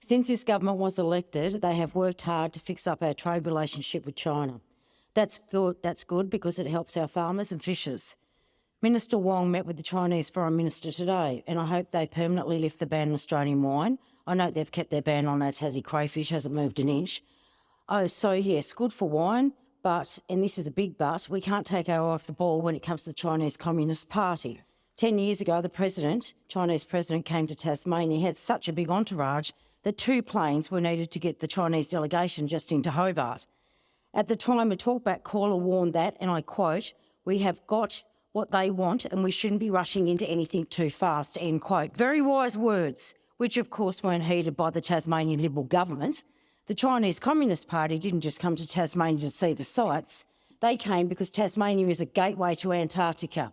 Since this government was elected, they have worked hard to fix up our trade relationship with China. That's good because it helps our farmers and fishers. Minister Wong met with the Chinese Foreign Minister today, and I hope they permanently lift the ban on Australian wine. I note they've kept their ban on our Tassie crayfish, hasn't moved an inch. Oh, so yes, good for wine, but, and this is a big but, we can't take our eye off the ball when it comes to the Chinese Communist Party. 10 years ago, the Chinese president, came to Tasmania. He had such a big entourage that 2 planes were needed to get the Chinese delegation just into Hobart. At the time, a talkback caller warned that, and I quote, "We have got what they want and we shouldn't be rushing into anything too fast," end quote. Very wise words, which of course weren't heeded by the Tasmanian Liberal government. The Chinese Communist Party didn't just come to Tasmania to see the sights. They came because Tasmania is a gateway to Antarctica.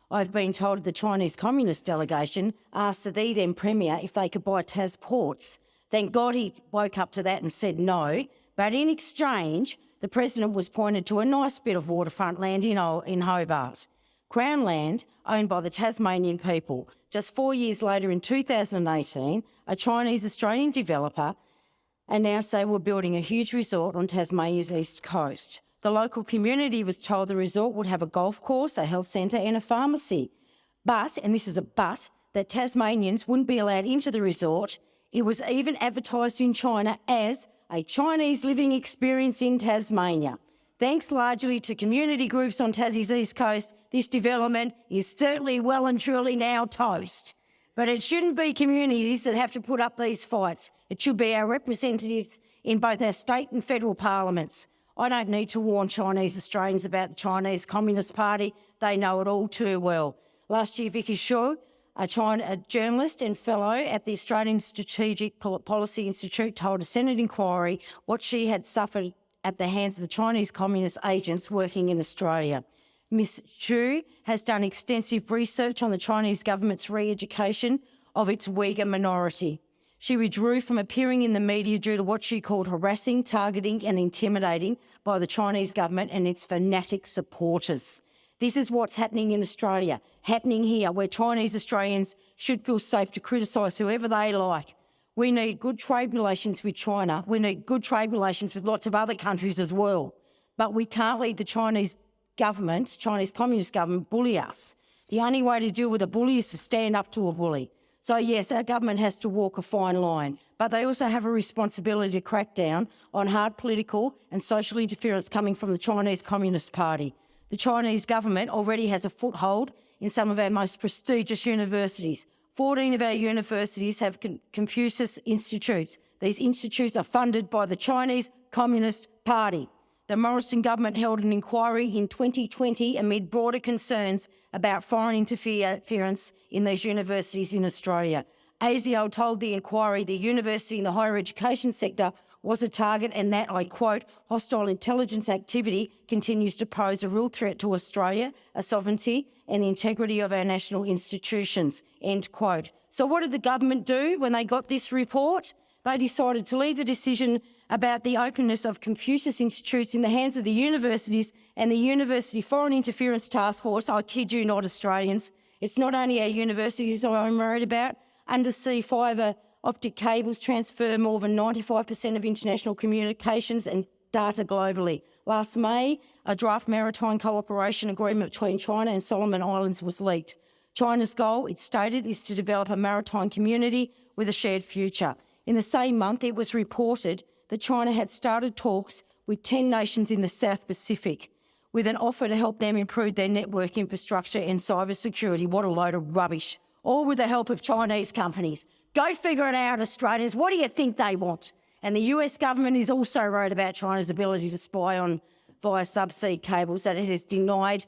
I've been told the Chinese Communist delegation asked the then Premier if they could buy Tas ports. Thank God he woke up to that and said no, but in exchange, the President was pointed to a nice bit of waterfront land in Hobart. Crown land owned by the Tasmanian people. Just 4 years later, in 2018, a Chinese-Australian developer announced they were building a huge resort on Tasmania's east coast. The local community was told the resort would have a golf course, a health centre and a pharmacy. But, and this is a but, that Tasmanians wouldn't be allowed into the resort. It was even advertised in China as a Chinese living experience in Tasmania. Thanks largely to community groups on Tassie's east coast, this development is certainly well and truly now toast. But it shouldn't be communities that have to put up these fights. It should be our representatives in both our state and federal parliaments. I don't need to warn Chinese Australians about the Chinese Communist Party. They know it all too well. Last year, Vicky Shaw, a journalist and fellow at the Australian Strategic Policy Institute, told a Senate inquiry what she had suffered at the hands of the Chinese Communist agents working in Australia. Ms. Chu has done extensive research on the Chinese government's re-education of its Uyghur minority. She withdrew from appearing in the media due to what she called harassing, targeting and intimidating by the Chinese government and its fanatic supporters. This is what's happening in Australia, happening here, where Chinese Australians should feel safe to criticise whoever they like. We need good trade relations with China. We need good trade relations with lots of other countries as well. But we can't let the Chinese Communist government, bully us. The only way to deal with a bully is to stand up to a bully. So yes, our government has to walk a fine line, but they also have a responsibility to crack down on hard political and social interference coming from the Chinese Communist Party. The Chinese government already has a foothold in some of our most prestigious universities. 14 of our universities have Confucius Institutes. These institutes are funded by the Chinese Communist Party. The Morrison government held an inquiry in 2020 amid broader concerns about foreign interference in these universities in Australia. ASIO told the inquiry the university in the higher education sector was a target and that, I quote, hostile intelligence activity continues to pose a real threat to Australia, our sovereignty and the integrity of our national institutions, end quote. So what did the government do when they got this report? They decided to leave the decision about the openness of Confucius Institutes in the hands of the universities and the University Foreign Interference Task Force. I kid you not, Australians. It's not only our universities I'm worried about. Undersea fibre optic cables transfer more than 95% of international communications and data globally. Last May, a draft maritime cooperation agreement between China and Solomon Islands was leaked. China's goal, it stated, is to develop a maritime community with a shared future. In the same month, it was reported that China had started talks with 10 nations in the South Pacific with an offer to help them improve their network infrastructure and cybersecurity. What a load of rubbish. All with the help of Chinese companies. Go figure it out, Australians. What do you think they want? And the US government is also worried about China's ability to spy on via subsea cables, that it has denied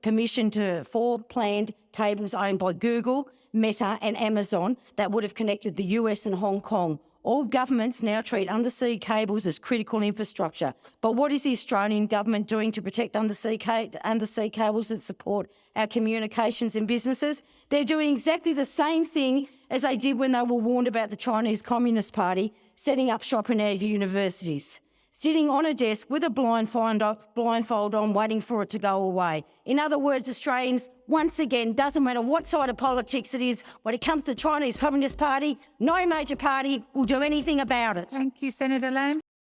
permission to 4 planned cables owned by Google, Meta and Amazon that would have connected the US and Hong Kong. All governments now treat undersea cables as critical infrastructure. But what is the Australian government doing to protect undersea cables that support our communications and businesses? They're doing exactly the same thing as they did when they were warned about the Chinese Communist Party setting up shop in our universities. sitting on a desk with a blindfold on, waiting for it to go away. In other words, Australians, once again, doesn't matter what side of politics it is, when it comes to Chinese Communist Party, no major party will do anything about it. Thank you, Senator Lambie.